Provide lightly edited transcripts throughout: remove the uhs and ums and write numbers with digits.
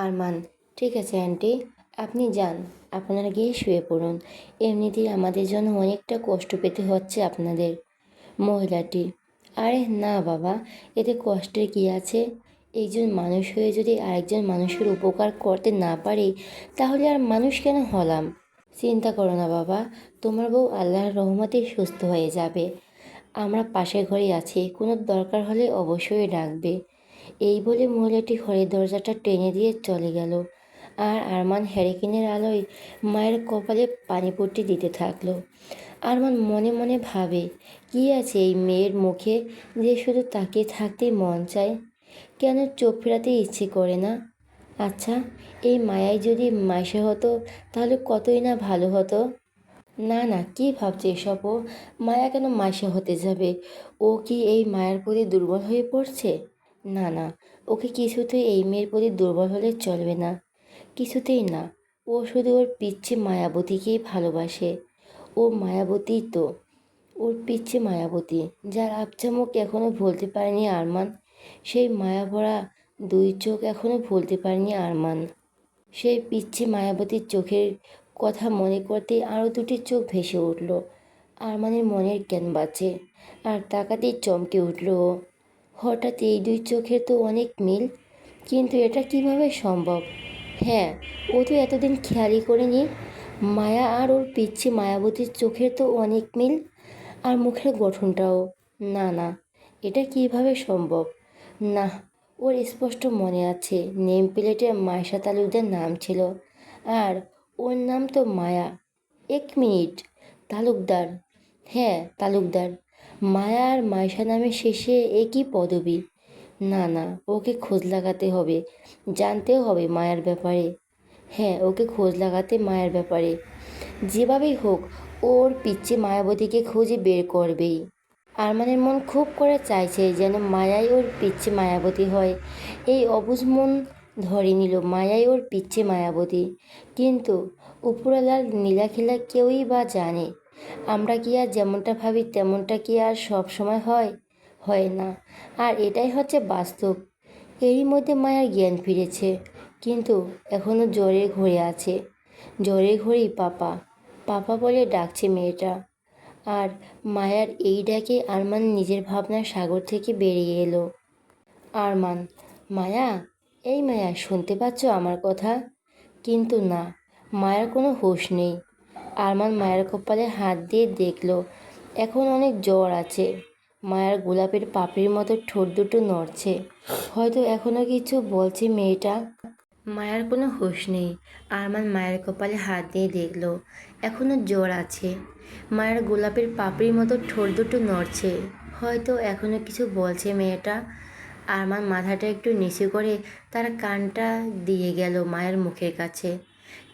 আরমান, ঠিক আছে আন্টি, আপনি যান, আপনারা গিয়ে শুয়ে পড়ুন। এমনিতেই আমাদের জন্য অনেকটা কষ্ট পেতে হচ্ছে আপনাদের। মহিলাটি, আরে না বাবা, এতে কষ্টের কী আছে? একজন মানুষ হয়ে যদি আরেকজন মানুষের উপকার করতে না পারি, তাহলে আর মানুষ কেন হলাম? চিন্তা করো না বাবা, তোমার বউ আল্লাহর রহমতে সুস্থ হয়ে যাবে। আমরা পাশের ঘরেই আছি, কোনো দরকার হলে অবশ্যই ডাকবে। এই বলে মহিলাটি ঘরের দরজাটা টেনে দিয়ে চলে গেল। আর আরমান হ্যারিকেনের আলোয় মায়ের কপালে পানিপট্টি দিতে থাকলো। আরমান মনে মনে ভাবে, কী আছে এই মেয়ের মুখে যে শুধু তাকিয়ে থাকতেই মন চায়? কেন চোখ ফেরাতে ইচ্ছে করে না? আচ্ছা, এই মায়াই যদি মাইশা হতো, তাহলে কতই না ভালো হতো। না না, কী ভাবছে এসব ও? মায়া কেন মাইশা হতে যাবে? ও কি এই মায়ের প্রতি দুর্বল হয়ে পড়ছে? না না, ওকে কিছুতেই এই মেয়ের প্রতি দুর্বল হলে চলবে না, কিছুতেই না। ও শুধু ওর পিচ্ছি মায়াবতীকেই ভালোবাসে। ও মায়াবতী তো, ওর পিচ্ছি মায়াবতী, যার আবছামুখ এখনও ভুলতে পারেনি আরমান। সেই মায়াভরা দুই চোখ এখনও ভুলতে পারেনি আরমান। সেই পিচ্ছি মায়াবতীর চোখের কথা মনে করতেই আরও দুটি চোখ ভেসে উঠল আরমানের মনের ক্যানভাসে। আর তাকাতেই চমকে উঠল ও। হঠাৎ এই দুই চোখের তো অনেক মিল, কিন্তু এটা কিভাবে সম্ভব? হ্যাঁ, ও তো এতদিন খেয়ালই করেনি। মায়া আর ওর পিচ্ছি মায়াবতীর চোখের তো অনেক মিল, আর মুখের গঠনটাও। না না, এটা কিভাবে সম্ভব? না, ওর স্পষ্ট মনে আছে নেম প্লেটে মায়শা তালুকদার নাম ছিল, আর ওর নাম তো মায়া। এক মিনিট, তালুকদার? হ্যাঁ, তালুকদার। মায়া আর মায়শা নামের শেষে একই পদবী। না না, ওকে খোঁজ লাগাতে হবে, জানতেও হবে মায়ার ব্যাপারে। হ্যাঁ, ওকে খোঁজ লাগাতে মায়ের ব্যাপারে। যেভাবেই হোক, ওর পিচ্চি মায়াবতীকে খুঁজে বের করবেই। আরমানের মন খুব করে চাইছে যেন মায়াই ওর পিচ্চি মায়াবতী হয়। এই অবুঝ মন ধরে নিল মায়াই ওর পিচ্চি মায়াবতী। কিন্তু উপরওয়ালার নীলাখিলা কেউই বা জানে। আমরা কি আর যেমনটা ভাবি তেমনটা কি আর সব সময় হয়? হয় না। আর এটাই হচ্ছে বাস্তব। এরই মধ্যে মায়ার জ্ঞান ফিরেছে, কিন্তু এখনও জ্বরের ঘরে আছে। জ্বরের ঘরেই পাপা পাপা বলে ডাকছে মেয়েটা। আর মায়ার এই ডাকে আরমান নিজের ভাবনার সাগর থেকে বেরিয়ে এলো। আরমান, মায়া, এই মায়া, শুনতে পাচ্ছ আমার কথা? কিন্তু না, মায়ার কোনো হুঁশ নেই। আরমান মায়ের কপালে হাত দিয়ে দেখল এখন অনেক জ্বর আছে। মায়ার গোলাপের পাপড়ির মতো ঠোঁট দুটো নড়ছে, হয়তো এখনও কিছু বলছে মেয়েটা। মায়ার কোনো হুঁশ নেই। আরমান মায়ের কপালে হাত দিয়ে দেখল এখনও জ্বর আছে। মায়ের গোলাপের পাপড়ির মতো ঠোঁট দুটো নড়ছে, হয়তো এখনও কিছু বলছে মেয়েটা। আরমান মাথাটা একটু নিচু করে তার কানটা দিয়ে গেল মায়ের মুখের কাছে।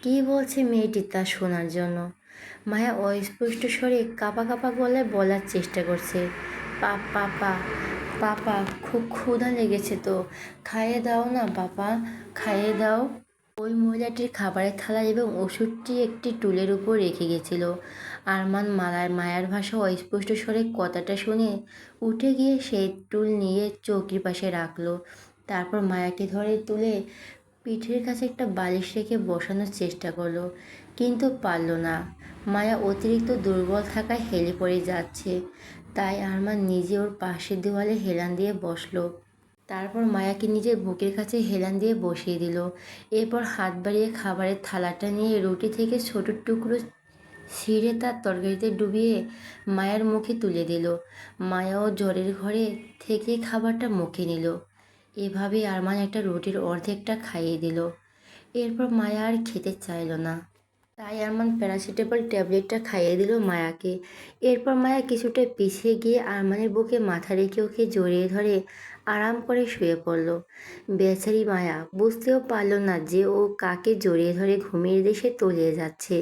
কী বলছে মেয়েটি তা শোনার জন্য। মায়া অস্পষ্ট স্বরে কাঁপা কাঁপা গলায় বলার চেষ্টা করছে, পাপা, পাপা, খুব ক্ষুধা লেগেছে তো, খাইয়ে দাও না পাপা, খাইয়ে দাও। ওই মহিলাটির খাবারের থালা এবং ওষুধটি একটি টুলের উপর রেখে গেছিল। আরমান মায়ার ভাষা অস্পষ্ট স্বরে কথাটা শুনে উঠে গিয়ে সেই টুল নিয়ে চৌকির পাশে রাখলো। তারপর মায়াকে ধরে তুলে পিঠের কাছে একটা বালিশ রেখে বসানোর চেষ্টা করলো, কিন্তু পারল না। মায়া অতিরিক্ত দুর্বল থাকায় হেলে পড়ে যাচ্ছে, তাই আরমান নিজে ওর পাশের দেওয়ালে হেলান দিয়ে বসলো। তারপর মায়াকে নিজের বুকের কাছে হেলান দিয়ে বসিয়ে দিল। এরপর হাত বাড়িয়ে খাবারের থালাটা নিয়ে রুটি থেকে ছোট টুকরো ছিঁড়ে তার তরকারিতে ডুবিয়ে মায়ের মুখে তুলে দিল। মায়াও জ্বরের ঘরে থেকে খাবারটা মুখে নিল। এভাবে আরমান একটা রুটির অর্ধেকটা খাইয়ে দিল। এরপর মায়া আর খেতে চাইল না, তাই আরমান প্যারাসিটামল ট্যাবলেটটা খাইয়ে দিল মায়াকে। এরপর মায়া কিছুটা পিছিয়ে গিয়ে আরমানের বুকে মাথা রেখে ওকে জড়িয়ে ধরে আরাম করে শুয়ে পড়ল। বেচারি মায়া বুঝতেও পারল না যে ও কাকে জড়িয়ে ধরে ঘুমিয়ে দেশে তলিয়ে যাচ্ছে।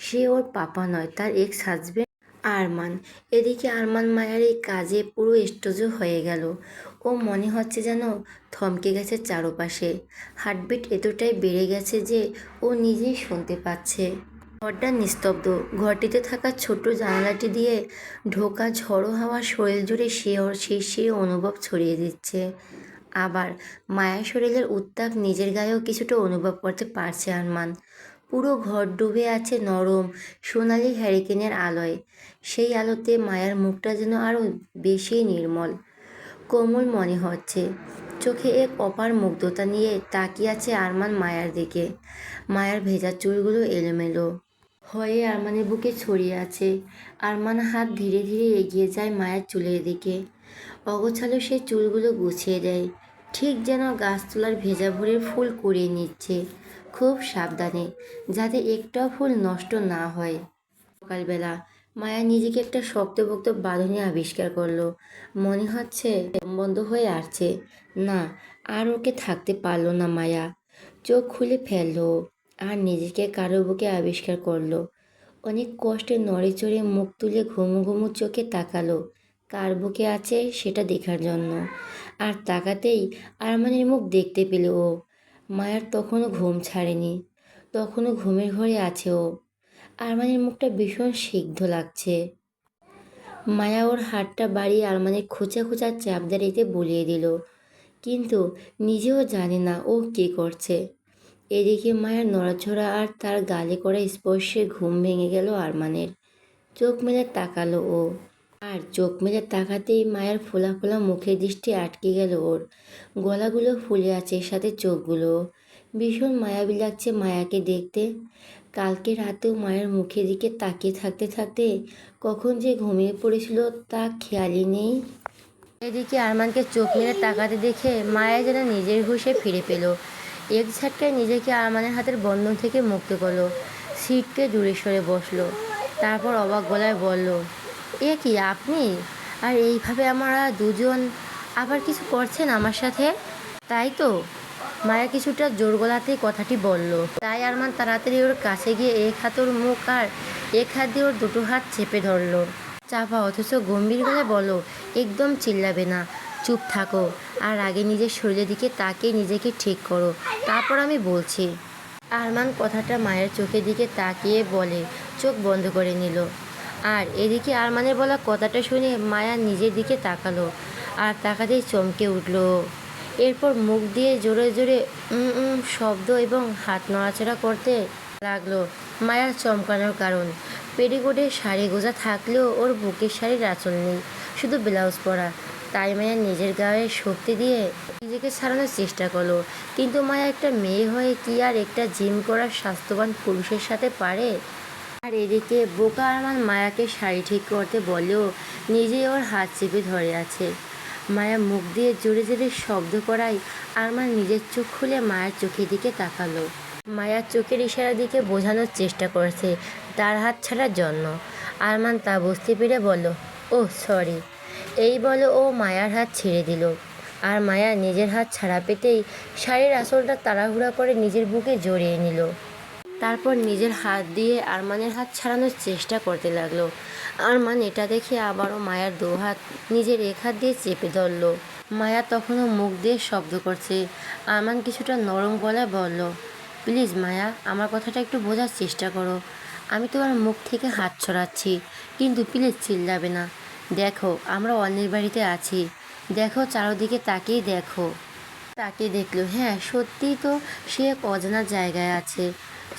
সে ওর পাপা নয়, তার এক্স হাজবেন্ড আরমান। এদিকে আরমান মায়ার এই কাজে পুরো স্টোজো হয়ে গেল। ও মনে হচ্ছে যেন থমকে গেছে চারপাশে। হার্টবিট এতটাই বেড়ে গেছে যে ও নিজেই শুনতে পাচ্ছে। ঘরটা নিস্তব্ধ। ঘরটিতে থাকা ছোট্ট জানালাটি দিয়ে ঢোকা ঝড়ো হাওয়া শরীর জুড়ে শিরশির অনুভব ছড়িয়ে দিচ্ছে। আবার মায়া শরীরের উত্তাপ নিজের গায়েও কিছুটা অনুভব করতে পারছে আরমান। পুরো ঘর ডুবে আছে নরম সোনালি হ্যারিকেনের আলোয়। সেই আলোতে মায়ার মুখটা যেন আরও বেশি নির্মল, কোমল মনে হচ্ছে। চোখে এক অপার মুগ্ধতা নিয়ে তাকিয়ে আছে আরমান মায়ার দিকে। মায়ার ভেজা চুলগুলো এলোমেলো হয়ে আরমানের বুকে ছড়িয়ে আছে। আরমান হাত ধীরে ধীরে এগিয়ে যায় মায়ের চুলের দিকে। অগোছালো সে চুলগুলো গুছিয়ে দেয়, ঠিক যেন গাছতলার ভেজা ভোরের ফুল কুড়িয়ে নিচ্ছে, খুব সাবধানে, যাতে একটাও ফুল নষ্ট না হয়। সকালবেলা মায়া নিজেকে একটা শক্তপোক্ত বাঁধনে আবিষ্কার করলো। মনে হচ্ছে দম বন্ধ হয়ে আসছে। না, আর ওকে থাকতে পারলো না মায়া। চোখ খুলে ফেললো আর নিজেকে কারো বুকে আবিষ্কার করলো। অনেক কষ্টে নড়ে চড়ে মুখ তুলে ঘুমু ঘুমু চোখে তাকালো কার বুকে আছে সেটা দেখার জন্য। আর তাকাতেই আরমানের মুখ দেখতে পেল ও। মায়ার তখনও ঘুম ছাড়েনি, তখনও ঘুমের ঘরে আছে ও। আরমানের মুখটা ভীষণ সিগ্ধ লাগছে। মায়া ওর হাতটা বাড়িয়ে আরমানের খোঁচা খোঁচা চাপদারিতে বুলিয়ে দিল, কিন্তু নিজেও জানে না ও কী করছে। এদিকে মায়ের নড়াচড়া আর তার গালে করা স্পর্শে ঘুম ভেঙে গেল আরমানের। চোখ মেলে তাকালো ও, আর চোখ মেলে তাকাতেই মায়ের ফোলা ফোলা মুখের দৃষ্টি আটকে গেল ওর। গলাগুলো ফুলে আছে, সাথে চোখগুলো। ভীষণ মায়াবী লাগছে মায়াকে দেখতে। কালকে রাতেও মায়ের মুখের দিকে তাকিয়ে থাকতে থাকতে কখন যে ঘুমিয়ে পড়েছিল তা খেয়ালই নেই। এদিকে আরমানকে চোখ মেলে তাকাতে দেখে মায়া যেন নিজের হুঁশে ফিরে পেল। এক ঝটকায় নিজেকে আরমানের হাতের বন্ধন থেকে মুক্ত করলো, সিটকে দূরে সরে বসলো। তারপর অবাক গলায় বলল, এ কি আপনি? আর এইভাবে আমরা দুজন আবার কিছু করছেন আমার সাথে? তাই তো, মায়া কিছুটা জোর গলাতেই কথাটি বলল। তাই আরমান তাড়াতাড়ি ওর কাছে গিয়ে এক হাত ওর মুখ আর এক হাত দিয়ে ওর দুটো হাত চেপে ধরলো। চাপা অথচ গম্ভীর গলায় বলল, একদম চিল্লাবে না, চুপ থাকো, আর আগে নিজের শরীরের দিকে তাকিয়ে নিজেকে ঠিক করো, তারপর আমি বলছি। আরমান কথাটা মায়ের চোখের দিকে তাকিয়ে বলে চোখ বন্ধ করে নিল। আর এদিকে আরমানের বলা কথাটা শুনে মায়া নিজের দিকে তাকালো, আর তাকাতেই চমকে উঠল। এরপর মুখ দিয়ে জোরে জোরে শব্দ এবং হাত নড়াচড়া করতে লাগলো। মায়ার চমকানোর কারণ, পেটিকোটে শাড়ি গোজা থাকলেও ওর বুকের শাড়ির আঁচল নেই, শুধু ব্লাউজ পরা। তাই মায়া নিজের গায়ে শক্তি দিয়ে নিজেকে ছাড়ানোর চেষ্টা করলো। কিন্তু মায়া একটা মেয়ে হয়ে কি আর একটা জিম করা স্বাস্থ্যবান পুরুষের সাথে পারে? আর এদিকে বোকা আরমান মায়াকে শাড়ি ঠিক করতে বলেও নিজেই ওর হাত চেপে ধরে আছে। মায়া মুখ দিয়ে জোরে জোরে শব্দ করায় আরমান নিজের চোখ খুলে মায়ের চোখের দিকে তাকালো। মায়ার চোখের ইশারা দিকে বোঝানোর চেষ্টা করছে তার হাত ছাড়ার জন্য। আরমান তা বুঝতে পেরে বলল, ও সরি। এই বলে ও মায়ার হাত ছেড়ে দিল। আর মায়া নিজের হাত ছাড়া পেতেই শাড়ির আঁচলটা তাড়াহুড়া করে নিজের বুকে জড়িয়ে নিল। তারপর নিজের হাত দিয়ে আরমানের হাত ছাড়ানোর চেষ্টা করতে লাগলো। আরমান এটা দেখে আবারও মায়ার দু হাত নিজের এক হাত দিয়ে চেপে ধরল। মায়া তখনও মুখ দিয়ে শব্দ করছে। আরমান কিছুটা নরম গলায় বলল, প্লিজ মায়া, আমার কথাটা একটু বোঝার চেষ্টা করো। আমি তোমার মুখ থেকে হাত ছড়াচ্ছি, কিন্তু প্লিজ চিল্লাবে না। দেখো আমরা অন্যের বাড়িতে আছি, দেখো চারদিকে তাকিয়ে দেখো। তাকিয়ে দেখলো, হ্যাঁ সত্যিই তো সে এক অজানা জায়গায় আছে,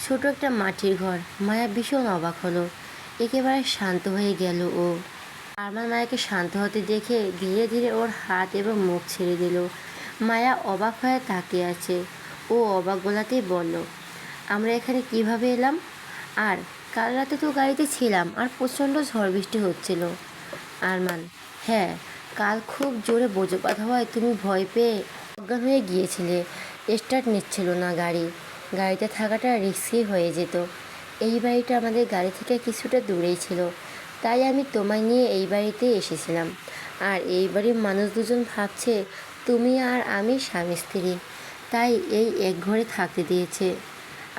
ছোট একটা মাটির ঘর। মায়া ভীষণ অবাক হলো, একেবারে শান্ত হয়ে গেল ও। আরমান মায়াকে শান্ত হতে দেখে ধীরে ধীরে ওর হাত এবং মুখ ছেড়ে দিল। মায়া অবাক হয়ে তাকিয়ে আছে। ও অবাক গলাতেই বলল, আমরা এখানে কিভাবে এলাম? আর কাল রাতে তো গাড়িতে ছিলাম আর প্রচণ্ড ঝড় বৃষ্টি হচ্ছিল। আরমান, হ্যাঁ, কাল খুব জোরে বজ্রপাত হওয়ায় তুমি ভয় পেয়ে অজ্ঞান হয়ে গিয়েছিলে। স্টার্ট নিচ্ছিল না গাড়ি, গাড়িতে থাকাটা রিস্কি হয়ে যেত। এই বাড়িটা আমাদের গাড়ি থেকে কিছুটা দূরেই ছিল, তাই আমি তোমায় নিয়ে এই বাড়িতে এসেছিলাম। আর এই বাড়ির মানুষ দুজন ভাবছে তুমি আর আমি স্বামী স্ত্রী, তাই এই এক ঘরে থাকতে দিয়েছে।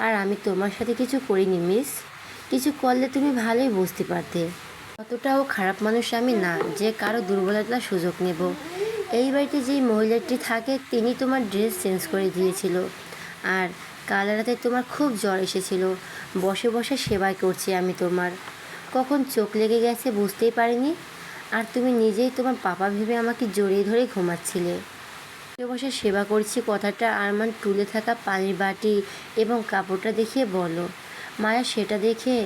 আর আমি তোমার সাথে কিছু করিনি মিস, কিছু করলে তুমি ভালোই বুঝতে পারতে। অতটাও খারাপ মানুষ আমি না যে কারো দুর্বলতার সুযোগ নেব। এই বাড়িতে যেই মহিলাটি থাকে তিনি তোমার ড্রেস চেঞ্জ করে দিয়েছিল। আর কাল রাতে তোমার খুব জ্বর এসেছিল, বসে বসে সেবা করছি আমি তোমার, কখন চোখ লেগে গেছে বুঝতেই পারিনি। আর তুমি নিজেই তোমার পাপা ভেবে আমাকে জড়িয়ে ধরে ঘুমাচ্ছিলে। বসে বসে সেবা করছি কথাটা আরমান তুলে থাকা পানির বাটি এবং কাপড়টা দেখে বলল। মায়া সেটা দেখে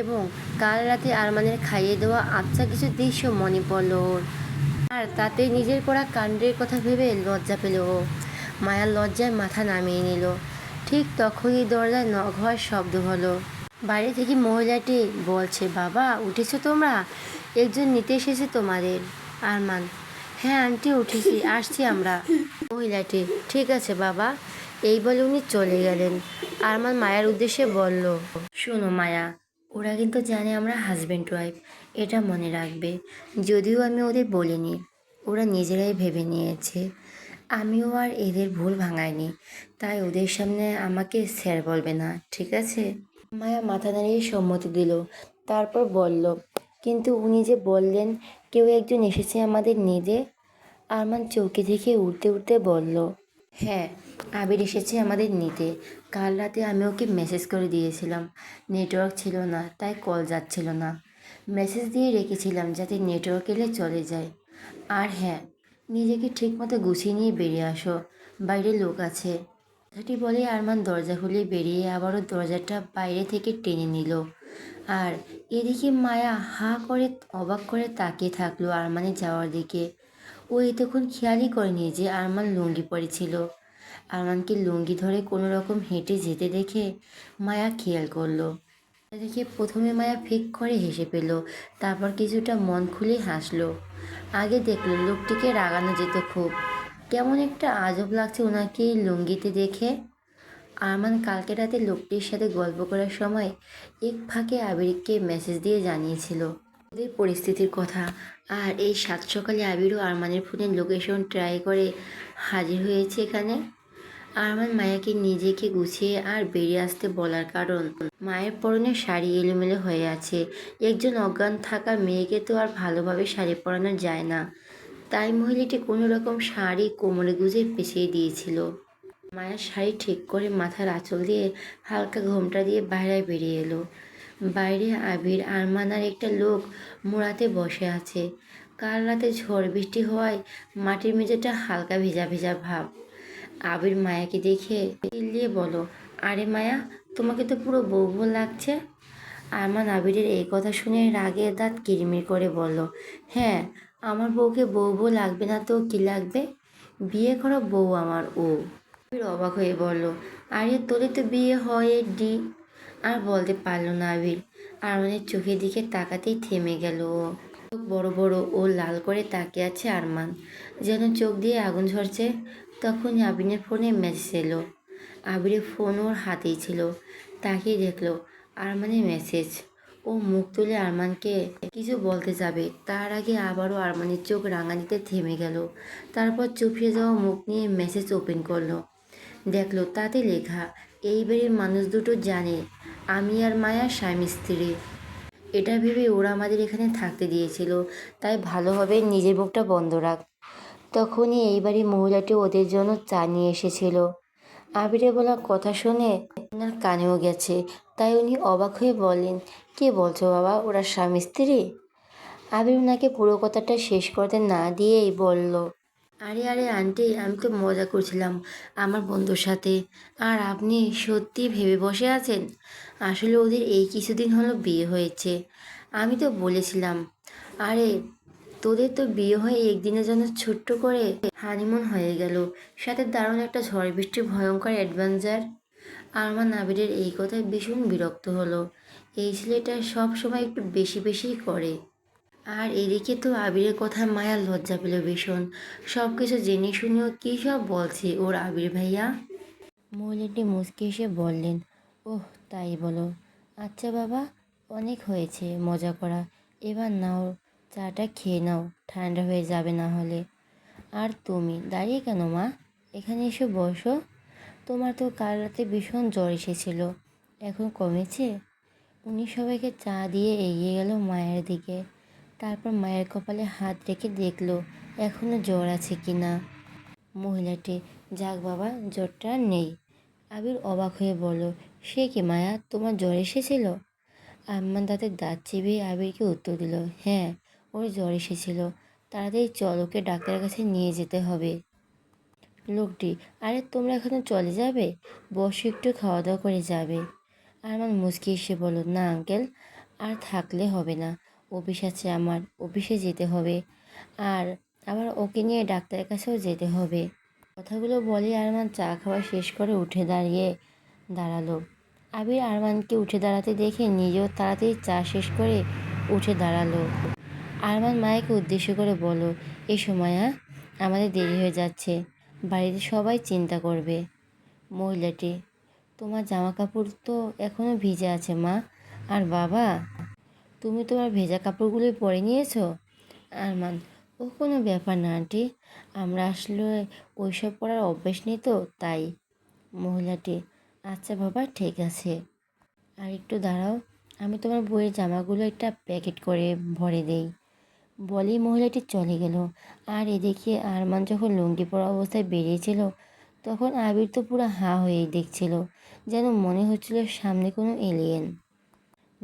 এবং কাল রাতে আরমানের খাইয়ে দেওয়া আচ্ছা কিছু দৃশ্য মনে পড়ল ওর। আর তাতে নিজের করা কাণ্ডের কথা ভেবে লজ্জা পেল ও। মায়ার লজ্জায় মাথা নামিয়ে নিল। ঠিক তখনই দরজায় নক হওয়ার শব্দ হলো। বাইরে থেকে মহিলাটি বলছে, বাবা উঠেছো তোমরা? একজন নিতে এসেছে তোমাদের। আরমান, হ্যাঁ আন্টি উঠেছি, আসছি আমরা। মহিলাটি, ঠিক আছে বাবা। এই বলে উনি চলে গেলেন। আরমান মায়ার উদ্দেশ্যে বলল, শোনো মায়া, ওরা কিন্তু জানে আমরা হাজব্যান্ড ওয়াইফ, এটা মনে রাখবে। যদিও আমি ওদের বলিনি, ওরা নিজেরাই ভেবে নিয়েছে। আমিও আর এদের ভুল ভাঙাইনি, তাই ওদের সামনে আমাকে স্যার বলবে না, ঠিক আছে? মায়া মাথা নাড়িয়ে সম্মতি দিল। তারপর বলল, কিন্তু উনি যে বললেন কেউ একজন এসেছে আমাদের নিতে। আরমান চৌকি থেকে উঠতে উঠতে বলল, হ্যাঁ আবির এসেছে আমাদের নিতে। কাল রাতে আমি ওকে মেসেজ করে দিয়েছিলাম, নেটওয়ার্ক ছিল না তাই কল যাচ্ছিল না। মেসেজ দিয়ে রেখেছিলাম যাতে নেটওয়ার্ক এলে চলে যায়। আর হ্যাঁ, নিজেকে ঠিকমতো গুছিয়ে নিয়ে বেরিয়ে আসো, বাইরে লোক আছে। কথাটি বলে আরমান দরজা খুলে বেরিয়ে আবারও দরজাটা বাইরে থেকে টেনে নিল। আর এদিকে মায়া হাঁ করে অবাক করে তাকিয়ে থাকলো আরমানের যাওয়ার দিকে। ও এতক্ষণ খেয়ালই করেনি যে আরমান লুঙ্গি পরেছিল। আরমানকে লুঙ্গি ধরে কোনো রকম হেঁটে যেতে দেখে মায়া খেয়াল করলো। দেখে প্রথমে মায়া ফিক করে হেসে পেল, তারপর কিছুটা মন খুলে হাসলো। আগে দেখলো লোকটিকে রাগানো যেত খুব। কেমন একটা আজব লাগছে ওনাকে এই লুঙ্গিতে দেখে। আরমান কালকে রাতে লোকটির সাথে গল্প করার সময় এক ফাঁকে আবিরকে মেসেজ দিয়ে জানিয়েছিল ওদের পরিস্থিতির কথা। আর এই সাত সকালে আবিরও আরমানের ফোনের লোকেশন ট্রাই করে হাজির হয়েছে এখানে। আরমান মায়াকে নিজেকে গুছিয়ে আর বেরিয়ে আসতে বলার কারণ, মায়ের পরনে শাড়ি এলোমেলো হয়ে আছে। একজন অজ্ঞান থাকা মেয়েকে তো আর ভালোভাবে শাড়ি পরানো যায় না, তাই মহিলাটি কোনো রকম শাড়ি কোমরে গুজে পেঁচিয়ে দিয়েছিল। মায়া শাড়ি ঠিক করে মাথার আঁচল দিয়ে হালকা ঘোমটা দিয়ে বাইরে বেরিয়ে এলো। বাইরে আবির, আরমান আর একটা লোক মোড়াতে বসে আছে। কাল রাতে ঝড় বৃষ্টি হওয়ায় মাটির মেঝেটা হালকা ভেজা ভেজা ভাব। আবির মায়াকে দেখে চিল্লিয়ে বলো, আরে মায়া, তোমাকে তো পুরো বউ বউ লাগছে। আরমান আবিরের এই কথা শুনে রাগে দাঁত কিরমির করে বলল, হ্যাঁ আমার বউকে বউ বউ লাগবে না তো কি লাগবে? বিয়ে করা বউ আমার ও। আবির অবাক হয়ে বলল, আরে তোদের তো বিয়ে হয় ডি। আর বলতে পারল না আবির। আরমানের চোখের দিকে তাকাতেই থেমে গেল ও। চোখ বড় বড় ও লাল করে তাকিয়ে আছে আরমান, যেন চোখ দিয়ে আগুন ঝরছে। তখনই আবিরের ফোনে মেসেজ এলো। আবিরের ফোন ওর হাতেই ছিল। তাকিয়ে দেখলো আরমানের মেসেজ। ও মুখ তুলে আরমানকে কিছু বলতে যাবে, তার আগে আবারও আরমানের চোখ রাঙানিতে থেমে গেল। তারপর চুপিয়ে যাওয়া মুখ নিয়ে মেসেজ ওপেন করলো। দেখলো তাতে লেখা, এই বাড়ির মানুষ দুটো জানে আমি আর মায়া স্বামী স্ত্রী। এটা ভেবে ওরা আমাদের এখানে থাকতে দিয়েছিল, তাই ভালোভাবে নিজের মুখটা বন্ধ রাখ। তখনই এই বাড়ির মহিলাটি ওদের জন্য চা নিয়ে এসেছিল। আবিরের বলা কথা শুনে ওনার কানেও গেছে, তাই উনি অবাক হয়ে বললেন, কে বলছো বাবা, ওরা স্বামী স্ত্রী? আবির ওনাকে পুরো কথাটা শেষ করতে না দিয়েই বলল, আরে আরে আন্টি, আমি তো মজা করছিলাম আমার বন্ধুর সাথে। আর আপনি সত্যি ভেবে বসে আছেন? আসলে ওদের এই কিছুদিন হলো বিয়ে হয়েছে। আমি তো বলেছিলাম। আরে তোদের তো বিয়ে হয়ে একদিনের জন্য ছোট্ট করে হানিমুন হয়ে গেল, সাথে দারুণ একটা ঝড় বৃষ্টির ভয়ঙ্কর অ্যাডভেঞ্চার। আরমান আবিরের এই কথায় ভীষণ বিরক্ত হলো। এই ছেলেটা সব সময় একটু বেশি বেশিই করে। আর এদিকে তো আবিরের কথা মায়া লজ্জা পেল ভীষণ। সব কিছু জেনে শুনেও কী সব বলছে ওর আবির ভাইয়া। মহিলাটি মুচকি এসে বললেন, ওহ তাই বলো। আচ্ছা বাবা, অনেক হয়েছে মজা করা, এবার নাও চাটা খেয়ে নাও, ঠান্ডা হয়ে যাবে না হলে। আর তুমি দাঁড়িয়ে কেন মা, এখানে এসে বসো। তোমার তো কাল রাতে ভীষণ জ্বর এসেছিল, এখন কমেছে? উনি সবাইকে চা দিয়ে এগিয়ে গেল মায়ের দিকে। তারপর মায়ের কপালে হাত রেখে দেখলো এখনো জ্বর আছে কি না। মহিলাটি, যাক বাবা জ্বরটা আর নেই। আবির অবাক হয়ে বলল, সে কি মায়া, তোমার জ্বর এসেছিল? আম্মা দাঁতের দাঁত চিবিয়ে আবিরকে উত্তর দিল, হ্যাঁ ওর জ্বর এসেছিল। তাড়াতাড়ি চল, ওকে ডাক্তারের কাছে নিয়ে যেতে হবে। লোকটি, আরে তোমরা এখনো চলে যাবে? বসে একটু খাওয়া দাওয়া করে যাবে। আরমান মুচকি এসে বলল, না আঙ্কেল, আর থাকলে হবে না। অফিস আছে আমার, অফিসে যেতে হবে। আর আবার ওকে নিয়ে ডাক্তারের কাছেও যেতে হবে। কথাগুলো বলে আরমান চা খাওয়া শেষ করে উঠে দাঁড়ালো। আবির আরমানকে উঠে দাঁড়াতে দেখে নিজেও তাড়াতাড়ি চা শেষ করে উঠে দাঁড়ালো। আরমান মায়াকে উদ্দেশ্য করে বলল, এসো মায়া, আমাদের দেরি হয়ে যাচ্ছে, বাড়িতে সবাই চিন্তা করবে। মহিলাটি, তোমার জামা কাপড় তো এখনো ভিজে আছে মা। আর বাবা, তুমি তোমার ভেজা কাপড়গুলোই পরে নিয়েছো? আরমান, ও কোনো ব্যাপার না আন্টি, আমরা আসলে ওইসব পরার অভ্যেস নেই তো তাই। মহিলাটি, আচ্ছা বাবা, ঠিক আছে। আর একটু দাঁড়াও, আমি তোমার বইয়ের জামাগুলো একটা প্যাকেট করে ভরে দেই। বলেই মহিলাটি চলে গেল। আর এদিকে আরমান যখন লুঙ্গি পরা অবস্থায় বেরিয়েছিল, তখন আবির তো পুরো হাঁ হয়েই দেখছিল, যেন মনে হচ্ছিল সামনে কোনো এলিয়েন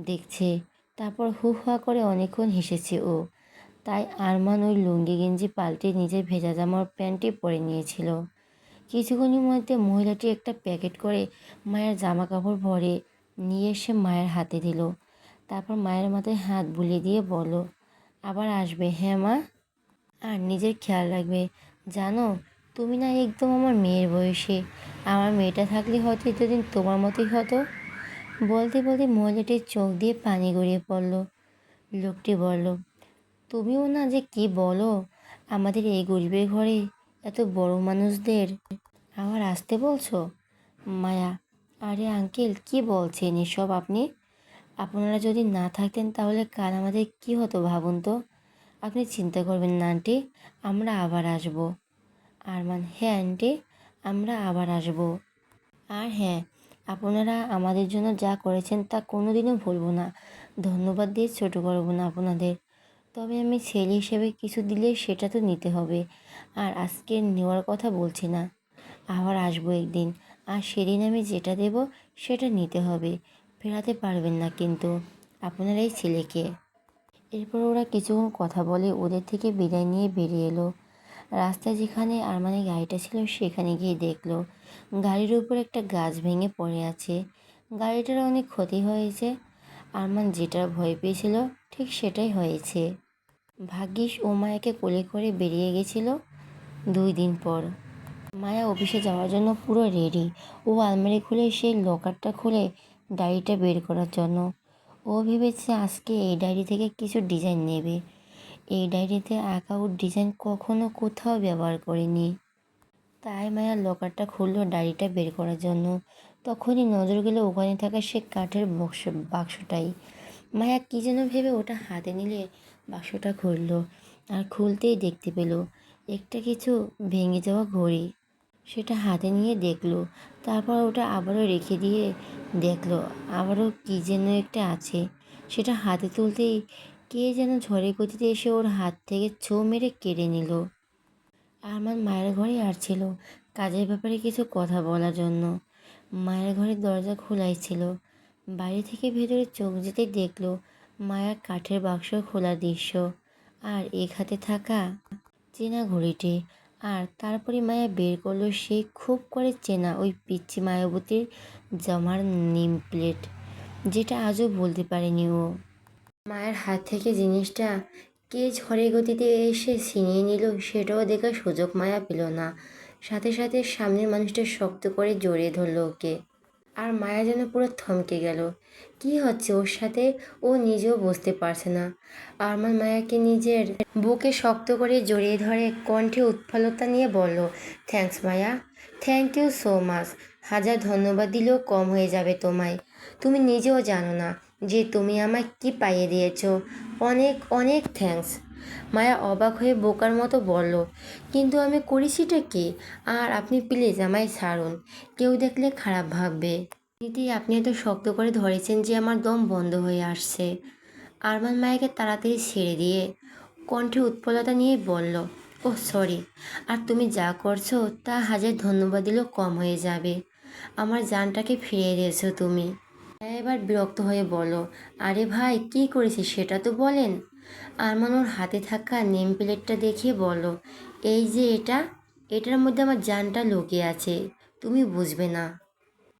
দেখছে। তারপর হু হা করে অনেকক্ষণ হেসেছে ও। তাই আরমান ওই লুঙ্গি গেঞ্জি পাল্টে নিজের ভেজা জামার প্যান্টটি পরে নিয়েছিল। কিছুক্ষণের মধ্যে মহিলাটি একটা প্যাকেট করে মায়ের জামা কাপড় ভরে নিয়ে এসে মায়ের হাতে দিল। তারপর মায়ের মাথায় হাত বুলিয়ে দিয়ে বলল, আবার আসবে হ্যাঁ মা, আর নিজের খেয়াল রাখবে। জানো, তুমি না একদম আমার মেয়ের বয়সী। আমার মেয়েটা থাকলে হয়তো এতদিন তোমার মতোই হতো। বলতে বলতে মহিলাটির চোখ দিয়ে পানি গড়িয়ে পড়ল। লোকটি বলল, তুমিও না যে কি বলো, আমাদের এই গরিবের ঘরে এত বড় মানুষদের আবার আসতে বলছো? মায়া, আরে আঙ্কেল, কি বলছেন এসব আপনি? আপনারা যদি না থাকতেন তাহলে কাল আমাদের কি হতো ভাবুন তো। আপনি চিন্তা করবেন না আন্টি, আমরা আবার আসবো। আরমান, হ্যাঁ আন্টি, আমরা আবার আসবো। আর হ্যাঁ, আপনারা আমাদের জন্য যা করেছেন তা কোনোদিনও ভুলবো না। ধন্যবাদ দিয়ে ছোট করবো না আপনাদের। তবে আমি ছেলে হিসেবে কিছু দিলে সেটা তো নিতে হবে। আর আজকে নেওয়ার কথা বলছি না, আবার আসবো একদিন। আর সেদিন আমি যেটা দেব সেটা নিতে হবে, ফেরাতে পারবেন না কিন্তু আপনার এই ছেলেকে। এরপর ওরা কিছুক্ষণ কথা বলে ওদের থেকে বিদায় নিয়ে বেরিয়ে এলো। রাস্তায় যেখানে আরমানের গাড়িটা ছিল সেখানে গিয়ে দেখলো গাড়ির উপর একটা গাছ ভেঙে পড়ে আছে। গাড়িটার অনেক ক্ষতি হয়েছে। আরমান যেটার ভয় পেয়েছিল ঠিক সেটাই হয়েছে। ভাগ্যিস ও মায়াকে কোলে করে বেরিয়ে গেছিল 2 দিন পর। মায়া অফিসে যাওয়ার জন্য পুরো রেডি। ও আলমারি খুলে সেই লকারটা খুলে ডায়েরিটা বের করার জন্য। ও ভেবেছে আজকে এই ডায়েরি থেকে কিছু ডিজাইন নেবে। এই ডায়েরিতে আঁকা ও ডিজাইন কখনো কোথাও ব্যবহার করেনি। তাই মায়া লকারটা খুললো ডায়েরিটা বের করার জন্য। তখনই নজর গেল ওখানে থাকা সে কাঠের বাক্সটাই। মায়া কী যেন ভেবে ওটা হাতে নিলে বাক্সটা খুললো। আর খুলতেই দেখতে পেল একটা কিছু ভেঙে যাওয়া ঘড়ি। সেটা হাতে নিয়ে দেখলো। তারপর ওটা আবারও রেখে দিয়ে দেখলো আবারও কী যেন একটা আছে। সেটা হাতে তুলতেই কে যেন ঝড়ের গতিতে এসে ওর হাত থেকে ছোঁ মেরে কেড়ে নিল। আরমান মায়ের ঘরে আসছিল কাজের ব্যাপারে কিছু কথা বলার জন্য। মায়ের ঘরের দরজা খোলাই ছিল। বাইরে থেকে ভেতরে চোখ যেতে দেখলো মায়ার কাঠের বাক্স খোলা দৃশ্য আর এক হাতে থাকা চেনা ঘড়িটি। আর তারপরে মায়া বের করলো সেই খুব করে চেনা ওই পিচ্চি মায়াবতীর জামার নেম প্লেট, যেটা আজও বলতে পারেনি ও। মায়ের হাত থেকে জিনিসটা কে ঝড়ের গতিতে এসে ছিনিয়ে নিল সেটাও দেখার সুযোগ মায়া পেল না। সাথে সাথে সামনের মানুষটা শক্ত করে জড়িয়ে ধরলো ওকে। আর মায়া যেন পুরো থমকে গেল। কি হচ্ছে ওর সাথে ও নিজেও বুঝতে পারছে না। আরমান মায়াকে নিজের বুকে শক্ত করে জড়িয়ে ধরে কণ্ঠে উৎফুল্লতা নিয়ে বলল, thanks Maya, thank you so much. হাজার ধন্যবাদ দিলেও কম হয়ে যাবে তোমায়। তুমি নিজেও জানো না যে তুমি আমায় কী পাইয়ে দিয়েছ। অনেক অনেক থ্যাঙ্কস। মায়া অবাক হয়ে বোকার মতো বলল, কিন্তু আমি করেছিটা কি? আর আপনি প্লিজ আমায় ছাড়ুন, কেউ দেখলে খারাপ ভাববে। এমনিতেই আপনি এত শক্ত করে ধরেছেন যে আমার দম বন্ধ হয়ে আসছে। আরমান মায়াকে তাড়াতাড়ি ছেড়ে দিয়ে কণ্ঠে উৎপলতা নিয়ে বলল, ওহ সরি, আর তুমি যা করছো তা হাজার ধন্যবাদ দিলেও কম হয়ে যাবে। আমার জানটাকে ফিরিয়ে দিয়েছো তুমি। এবার বিরক্ত হয়ে বলল, আরে ভাই, কী করেছি সেটা তো বলেন। আরমান ওর হাতে থাকা নেম প্লেটটা দেখিয়ে বলল, এই যে এটা, এটার মধ্যে আমার জানটা লুকিয়ে আছে, তুমি বুঝবে না।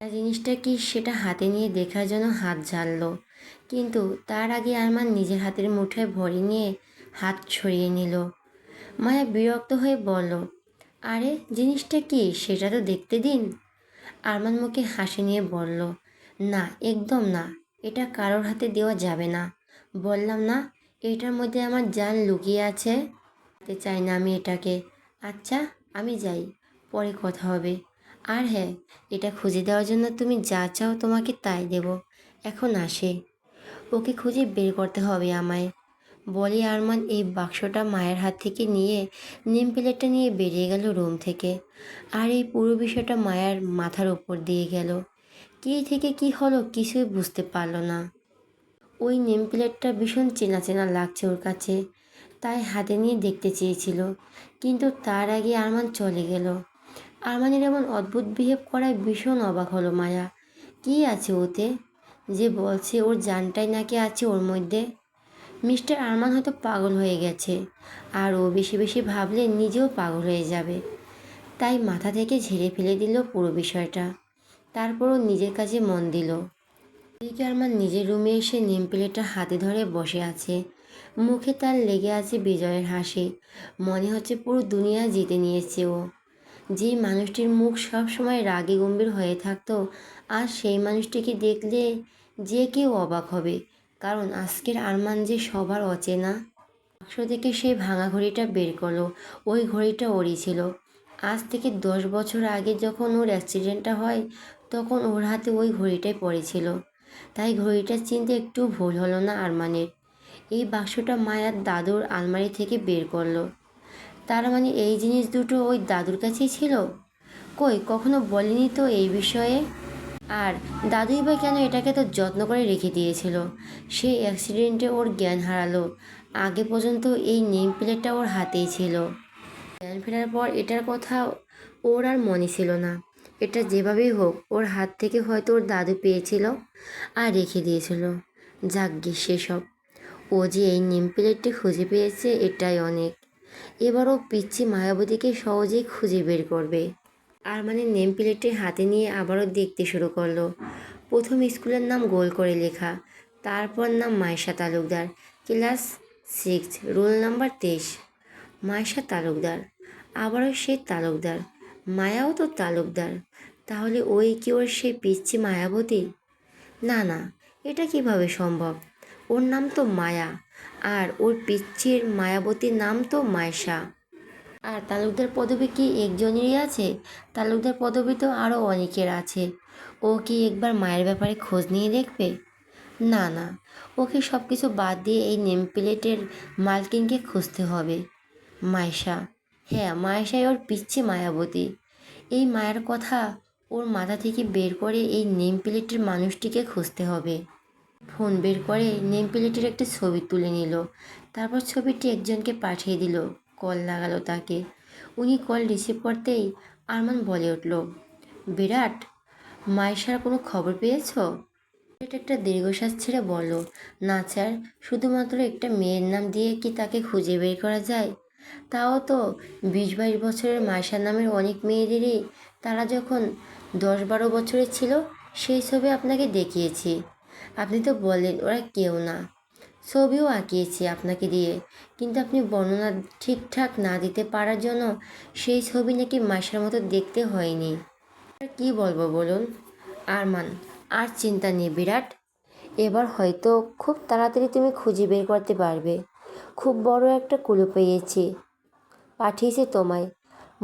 জিনিসটা কি সেটা হাতে নিয়ে দেখার জন্য হাত ঝাড়লো, কিন্তু তার আগে আরমান নিজের হাতের মুঠোয় ভরে নিয়ে হাত সরিয়ে নিল। মায়া বিরক্ত হয়ে বলল, আরে জিনিসটা কি সেটা তো দেখতে দিন। আরমান মুখে হাসি নিয়ে বলল, না একদম না, এটা কারোর হাতে দেওয়া যাবে না। বললাম না এটার মধ্যে আমার জান লুকিয়ে আছে। দিতে চাই না আমি এটাকে। আচ্ছা আমি যাই, পরে কথা হবে। আর হ্যাঁ, এটা খুঁজে দেওয়ার জন্য তুমি যা চাও তোমাকে তাই দেব। এখন আসে, ওকে খুঁজে বের করতে হবে আমায়। বলি আরমান এই বাক্সটা মায়ের হাত থেকে নিয়ে নেম প্লেটটা নিয়ে বেরিয়ে গেল রুম থেকে। আর এই পুরো বিষয়টা মায়ার মাথার উপর দিয়ে গেল। কী থেকে কি হলো কিছুই বুঝতে পারলো না। ওই নেম প্লেটটা ভীষণ চেনা চেনা লাগছে ওর কাছে, তাই হাতে নিয়ে দেখতে চেয়েছিল, কিন্তু তার আগে আরমান চলে গেল। আরমানের এমন অদ্ভুত বিহেভ করায় ভীষণ অবাক হলো মায়া। কী আছে ওতে যে বলছে ওর জানটাই নাকি আছে ওর মধ্যে? মিস্টার আরমান হয়তো পাগল হয়ে গেছে, আর ও বেশি বেশি ভাবলে নিজেও পাগল হয়ে যাবে। তাই মাথা থেকে ঝেড়ে ফেলে দিল পুরো বিষয়টা। তারপরও নিজের কাজে মন দিল। এদিকে আরমান নিজের রুমে এসে নেম প্লেটটা হাতে ধরে বসে আছে। মুখে তার লেগে আছে বিজয়ের হাসি। মনে হচ্ছে পুরো দুনিয়া জিতে নিয়েছে ও। যেই মানুষটির মুখ সব সময় রাগে গম্ভীর হয়ে থাকতো, আর সেই মানুষটিকে দেখলে যে কেউ অবাক হবে, কারণ আজকের আরমান যে সবার অচেনা। বাক্স থেকে সেই ভাঙা ঘড়িটা বের করলো। ওই ঘড়িটা ওরই ছিল। আজ থেকে 10 বছর আগে যখন ওর অ্যাক্সিডেন্টটা হয়, তখন ওর হাতে ওই ঘড়িটাই পড়েছিল। তাই ঘড়িটা চিনতে একটু ভুল হলো না আরমানের। এই বাক্সটা মায়ার দাদুর আলমারি থেকে বের করলো। তার মানে এই জিনিস দুটো ওই দাদুর কাছেই ছিল। কই কখনো বলেনি তো এই বিষয়ে। আর দাদুই বা কেন এটাকে তো যত্ন করে রেখে দিয়েছিল? সেই অ্যাক্সিডেন্টে ওর জ্ঞান হারালো, আগে পর্যন্ত এই নেম প্লেটটা ওর হাতেই ছিল। জ্ঞান ফেরার পর এটার কথা ওর আর মনে ছিল না। এটা যেভাবেই হোক ওর হাত থেকে হয়তো ওর দাদু পেয়েছিল আর রেখে দিয়েছিল। যাকগে সেসব, ও যে এই নেম প্লেটটি খুঁজে পেয়েছে এটাই অনেক। এবারও পিচ্ছি মায়াবতীকে সহজেই খুঁজে বের করবে। আর মানে নেম প্লেটটি হাতে নিয়ে আবারও দেখতে শুরু করলো। প্রথম স্কুলের নাম গোল করে লেখা, তারপর নাম Maisha Talukdar, class 6, roll number 23। Maisha Talukdar, আবারও সেই তালুকদার, মায়াও তো তালুকদার। তাহলে ওই কি ওর সেই পিচ্ছি মায়াবতী? না না, এটা কিভাবে সম্ভব? ওর নাম তো মায়া, আর ওর পিচ্ছির মায়াবতীর নাম তো মায়েশা। আর তালুকদার পদবি কি একজনেরই আছে? তালুকদার পদবি তো আরও অনেকের আছে। ও কি একবার মায়ের ব্যাপারে খোঁজ নিয়ে দেখবে? না না, ওকে সব কিছু বাদ দিয়ে এই নেম প্লেটের মালকিনকে খুঁজতে হবে। মায়েশা, হ্যাঁ মায়েশাই ওর পিচ্ছি মায়াবতী। এই মায়ের কথা ওর মাথা থেকে বের করে এই নেম প্লেটের মানুষটিকে খুঁজতে হবে। ফোন বের করে নেম প্লেটের একটা ছবি তুলে নিল। তারপর ছবিটি একজনকে পাঠিয়ে দিল। কল লাগালো তাকে। উনি কল রিসিভ করতেই আরমান বলে উঠল, বিরাট, মায়েশার কোনো খবর পেয়েছো? এটা একটা দীর্ঘশ্বাস ছেড়ে বলল, না স্যার, শুধুমাত্র একটা মেয়ের নাম দিয়ে কি তাকে খুঁজে বের করা যায়? তাও তো 20-22 বছরের মায়েশা নামের অনেক মেয়েদেরই তারা যখন 10-12 বছরের ছিল সেই ছবি আপনাকে দেখিয়েছি। আপনি তো বললেন ওরা কেউ না। ছবিও আঁকিয়েছি আপনাকে দিয়ে, কিন্তু আপনি বর্ণনা ঠিকঠাক না দিতে পারার জন্য সেই ছবি নাকি মায়েশার মতো দেখতে হয়নি। আর কি বলবো বলুন? আরমান, আর চিন্তা নেই বিরাট, এবার হয়তো খুব তাড়াতাড়ি তুমি খুঁজে বের করতে পারবে। খুব বড় একটা ক্লু পেয়েছি, পাঠিয়েছি তোমায়।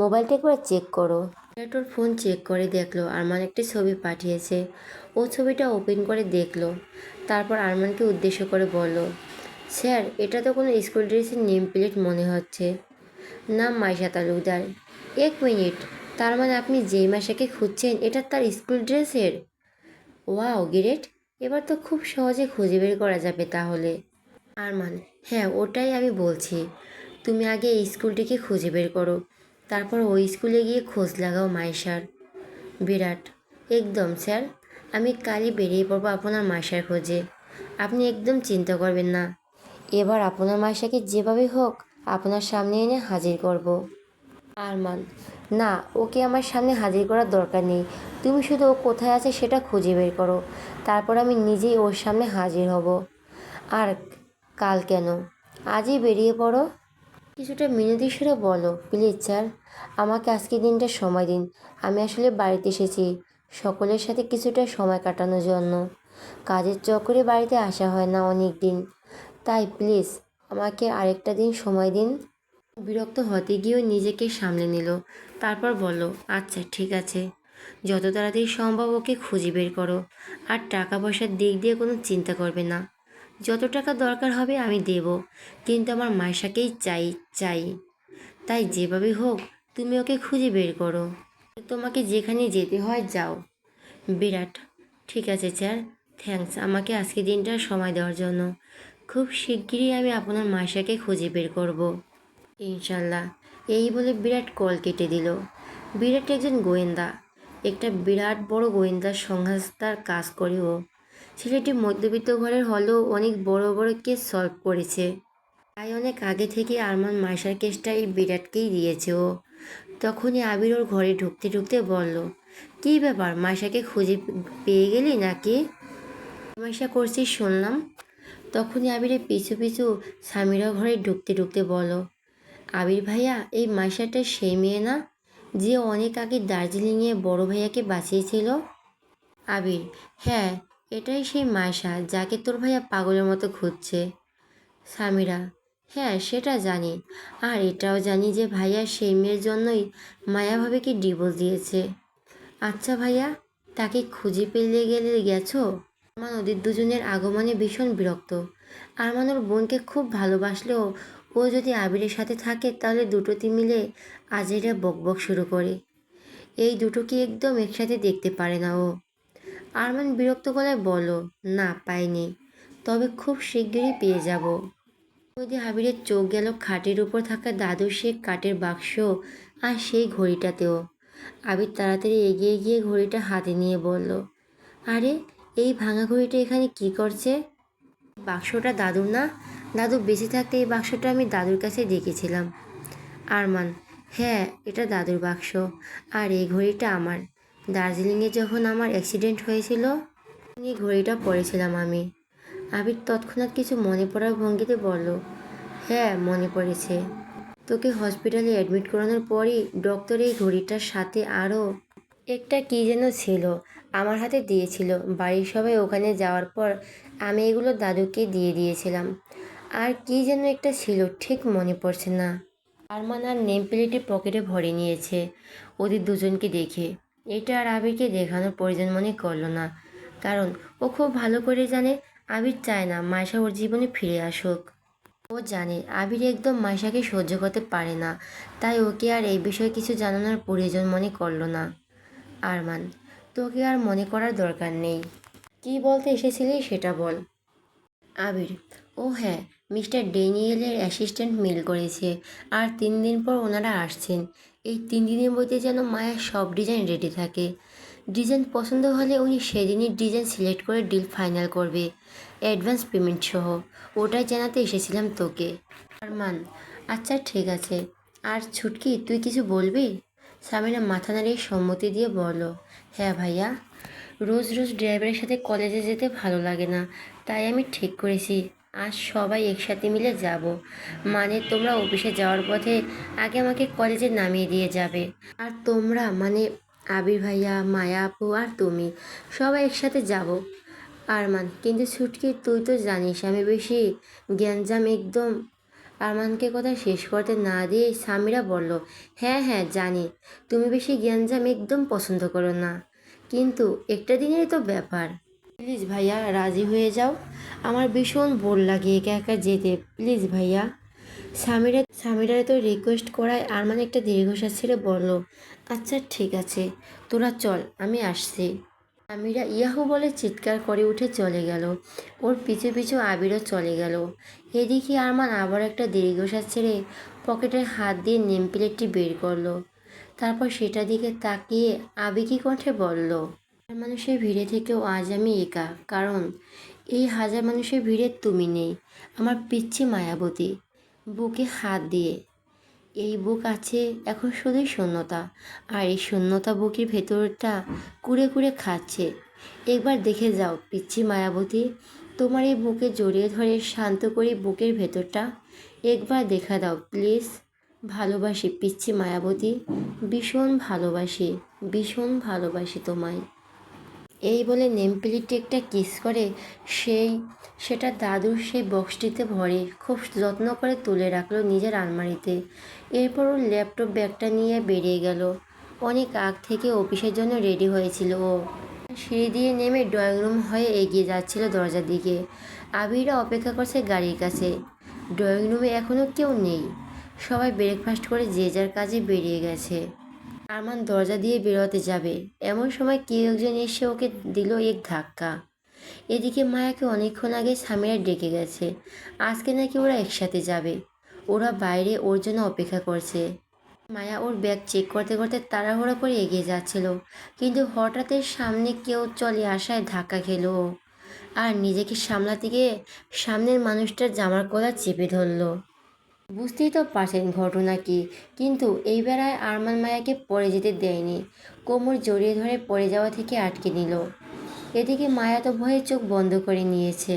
মোবাইলটা একবার চেক করো। বিরাট ওর ফোন চেক করে দেখলো আরমান একটি ছবি পাঠিয়েছে। ও ছবিটা ওপেন করে দেখলো, তারপর আরমানকে উদ্দেশ্য করে বলল, স্যার এটা তো কোনো স্কুল ড্রেসের নেম প্লেট মনে হচ্ছে। নাম মাইশা তালুকদার। 1 মিনিট, তার মানে আপনি যেই মাসাকে খুঁজছেন এটা তার স্কুল ড্রেসের? ওয়াও গ্রেট, এবার তো খুব সহজে খুঁজে বের করা যাবে তাহলে। আরমান, হ্যাঁ ওটাই আমি বলছি। তুমি আগে এই স্কুলটিকে খুঁজে বের করো, তারপর ওই স্কুলে গিয়ে খোঁজ লাগাও মাইশার। বিরাট, একদম স্যার, আমি কালই বেরিয়ে পড়বো আপনার মাইশার খোঁজে। আপনি একদম চিন্তা করবেন না, এবার আপনার মাইশাকে যেভাবে হোক আপনার সামনে এনে হাজির করব। আরমান, না, ওকে আমার সামনে হাজির করার দরকার নেই। তুমি শুধু ও কোথায় আছে সেটা খুঁজে বের করো, তারপর আমি নিজেই ওর সামনে হাজির হব। আর কাল কেন, আজই বেরিয়ে পড়ো। কিছুটা মিনতি সুরে বলো, প্লিজ স্যার, আমাকে আজকে দিনটা সময় দিন। আমি আসলে বাড়িতে এসেছি সকলের সাথে কিছুটা সময় কাটানোর জন্য। কাজের চক্করে বাড়িতে আসা হয় না অনেক দিন, তাই প্লিজ আমাকে আরেকটা দিন সময় দিন। বিরক্ত হতে গিয়েও নিজেকে সামলে নিল, তারপর বলল, আচ্ছা ঠিক আছে, যত তাড়াতাড়ি সম্ভব ওকে খুঁজে বের করো। আর টাকা পয়সার দিক দিয়ে কোনো চিন্তা করবে না, যত টাকা দরকার হবে আমি দেব, কিন্তু আমার মাইশাকেই চাই চাই। তাই যেভাবে হোক তুমি ওকে খুঁজে বের করো। তোমাকে যেখানে যেতে হয় যাও। বিরাট, ঠিক আছে স্যার, থ্যাঙ্কস আমাকে আজকে দিনটা সময় দেওয়ার জন্য। খুব শিগগিরই আমি আপনার মাইশাকে খুঁজে বের করব, ইনশাল্লাহ। এই বলে বিরাট কল কেটে দিল। বিরাট একজন গোয়েন্দা, একটা বিরাট বড় গোয়েন্দা সংস্থার কাজ করে ও। ছেলেটি মধ্যবিত্ত ঘরের হলেও অনেক বড় বড় কেস সলভ করেছে। তাই অনেক আগে থেকে আরমান মাইশার কেসটা এই বিরাটকেই দিয়েছে ও। তখনই আবির ওর ঘরে ঢুকতে ঢুকতে বলল, কী ব্যাপার, মাইশাকে খুঁজে পেয়ে গেলি নাকি? মাইশা করছিস শুনলাম। তখনই আবিরের পিছু পিছু সামিরা ঘরে ঢুকতে ঢুকতে বলল, আবির ভাইয়া, এই মাইশাটা সেই মেয়ে না যে অনেক আগে দার্জিলিংয়ে বড় ভাইয়াকে বাঁচিয়েছিল? আবির, হ্যাঁ, এটাই সেই মাইশা যাকে তোর ভাইয়া পাগলের মতো খুঁজছে। সামিরা, হ্যাঁ সেটা জানি, আর এটাও জানি যে ভাইয়া সেই মেয়ের জন্যই মায়াভাবেকে ডিভোর্স দিয়েছে। আচ্ছা ভাইয়া, তাকে খুঁজে পেলে গেলে গেছো? আরমান ওদের দুজনের আগমনে ভীষণ বিরক্ত। আরমান ওর বোনকে খুব ভালোবাসলেও ও যদি আবিরের সাথে থাকে তাহলে দুটোতে মিলে আজেরা বকবক শুরু করে। এই দুটোকে একদম একসাথে দেখতে পারে না ও। আরমান বিরক্ত গলায় বলল, না পাইনি, তবে খুব শিগগিরই পেয়ে যাব। ওইদিকে আবিরের চোখ গেল খাটের উপর থাকা দাদুর সে কাঠের বাক্স আর সেই ঘড়িটাতেও। আবির তাড়াতাড়ি এগিয়ে গিয়ে ঘড়িটা হাতে নিয়ে বলল, আরে, এই ভাঙা ঘড়িটা এখানে কি করছে? বাক্সটা দাদুর না? দাদু বেঁচে থাকতে এই বাক্সটা আমি দাদুর কাছে দেখেছিলাম। আরমান, হ্যাঁ এটা দাদুর বাক্স, আর এই ঘড়িটা আমার। দার্জিলিংয়ে যখন আমার অ্যাক্সিডেন্ট হয়েছিল এই ঘড়িটা পরেছিলাম আমি। আবির তৎক্ষণাৎ কিছু মনে পড়ার ভঙ্গিতে বলল, হ্যাঁ মনে পড়েছে, তোকে হসপিটালে অ্যাডমিট করানোর পরই ডক্টর এই ঘড়িটার সাথে আরও একটা কী যেন ছিল আমার হাতে দিয়েছিল। বাড়ির সবাই ওখানে যাওয়ার পর আমি এগুলো দাদুকে দিয়ে দিয়েছিলাম। আর কী যেন একটা ছিল, ঠিক মনে পড়ছে না। আরমান আর নেম প্লেটে পকেটে ভরে নিয়েছে ওদের দুজনকে দেখে। এটা আর আবিরকে দেখানোর প্রয়োজন মনে করলো না, কারণ ও খুব ভালো করে জানে আবির চায় না মাইশা ওর জীবনে ফিরে আসুক। ও জানে আবির একদম মাইশাকে সহ্য করতে পারে না, তাই ওকে আর এই বিষয়ে কিছু জানানোর প্রয়োজন মনে করলো না। আরমান, তোকে আর মনে করার দরকার নেই, কী বলতে এসেছিলি সেটা বল। আবির, ও হ্যাঁ, মিস্টার ড্যানিয়েলের অ্যাসিস্ট্যান্ট মেল করেছে, আর 3 দিন পর ওনারা আসছেন। এই 3 দিনের মধ্যে যেন মায়ের সব ডিজাইন রেডি থাকে। ডিজাইন পছন্দ হলে উনি সেদিনই ডিজাইন সিলেক্ট করে ডিল ফাইনাল করবে, অ্যাডভান্স পেমেন্ট সহ। ওটাই জানাতে এসেছিলাম তোকে। আরমান, আচ্ছা ঠিক আছে। আর ছুটকি, তুই কিছু বলবি? সামিনা মাথা নাড়িয়ে সম্মতি দিয়ে বলল, হ্যাঁ ভাইয়া, রোজ রোজ ড্রাইভারের সাথে কলেজে যেতে ভালো লাগে না, তাই আমি ঠিক করেছি আজ সবাই একসাথে মিলে যাব। মানে তোমরা অফিসে যাওয়ার পথে আগে আমাকে কলেজে নামিয়ে দিয়ে যাবে, আর তোমরা মানে আবির ভাইয়া, মায়া আপু আর তুমি সবাই একসাথে যাব। আরমান, কিন্তু ছুটকি তুই তো জানিস আমি বেশি গ্যাঞ্জাম একদম। আরমানকে কথা শেষ করতে না দিয়ে সামিরা বলল, হ্যাঁ হ্যাঁ জানি, তুমি বেশি গ্যাঞ্জাম একদম পছন্দ করো না, কিন্তু একটা দিনেরই তো ব্যাপার। প্লিজ ভাইয়া রাজি হয়ে যাও, আমার ভীষণ বোর লাগে একা একা যেতে, প্লিজ ভাইয়া। সামিরার তো রিকোয়েস্ট করায় আরমান একটা দীর্ঘশ্বাস ছেড়ে বলল, আচ্ছা ঠিক আছে, তোরা চল, আমি আসছি। সামিরা ইয়াহু বলে চিৎকার করে উঠে চলে গেল। ওর পিছু পিছু আবিরও চলে গেল। এদিকে আরমান আবার একটা দীর্ঘশ্বাস ছেড়ে পকেটের হাত দিয়ে নেম প্লেটটি বের করলো। তারপর সেটা দিকে তাকিয়ে আবেগী কণ্ঠে বলল, হাজার মানুষের ভিড়ে থেকেও আজ আমি একা, কারণ এই হাজার মানুষের ভিড়ে তুমি নেই, আমার পিচ্ছি মায়াবতী। বুকে হাত দিয়ে এই বুক আছে এখন শুধুই শূন্যতা, আর এই শূন্যতা বুকের ভেতরটা কুড়ে কুড়ে খাচ্ছে। একবার দেখে যাও পিচ্ছি মায়াবতী, তোমার এই বুকে জড়িয়ে ধরে শান্ত করি বুকের ভেতরটা। একবার দেখা দাও প্লিজ। ভালোবাসি পিচ্ছি মায়াবতী, ভীষণ ভালোবাসি, ভীষণ ভালোবাসি তোমায়। এই বলে নেমপ্লেটে একটা কিস করে সেটা দাদুর সেই বক্সটিতে ভরে খুব যত্ন করে তুলে রাখলো নিজের আলমারিতে। এরপর ওর ল্যাপটপ ব্যাগটা নিয়ে বেরিয়ে গেল। অনেক আগ থেকে অফিসের জন্য রেডি হয়েছিল ও। সিঁড়ি দিয়ে নেমে ড্রয়িং রুম হয়ে এগিয়ে যাচ্ছিল দরজার দিকে। আবিরা অপেক্ষা করছে গাড়ির কাছে। ড্রয়িং রুমে এখনও কেউ নেই, সবাই ব্রেকফাস্ট করে যে যার কাজে বেরিয়ে গেছে। আরমান দরজা দিয়ে বেরোতে যাবে, এমন সময় কেউ একজন এসে ওকে দিল এক ধাক্কা। এদিকে মায়াকে অনেকক্ষণ আগে সামিরা ডেকে গেছে, আজকে নাকি ওরা একসাথে যাবে। ওরা বাইরে ওর জন্য অপেক্ষা করছে। মায়া ওর ব্যাগ চেক করতে করতে তাড়াহুড়ো করে এগিয়ে যাচ্ছিল, কিন্তু হঠাৎ সামনে কেউ চলে আসায় ধাক্কা খেলো ও। আর নিজেকে সামলাতে গিয়ে সামনের মানুষটার জামার কলার চেপে ধরলো। বুঝতেই তো পারছেন ঘটনা কি, কিন্তু এই বেলায় আরমান মায়াকে পড়ে যেতে দেয়নি, কোমর জড়িয়ে ধরে পড়ে যাওয়া থেকে আটকে নিল। এদিকে মায়া তো ভয়ে চোখ বন্ধ করে নিয়েছে।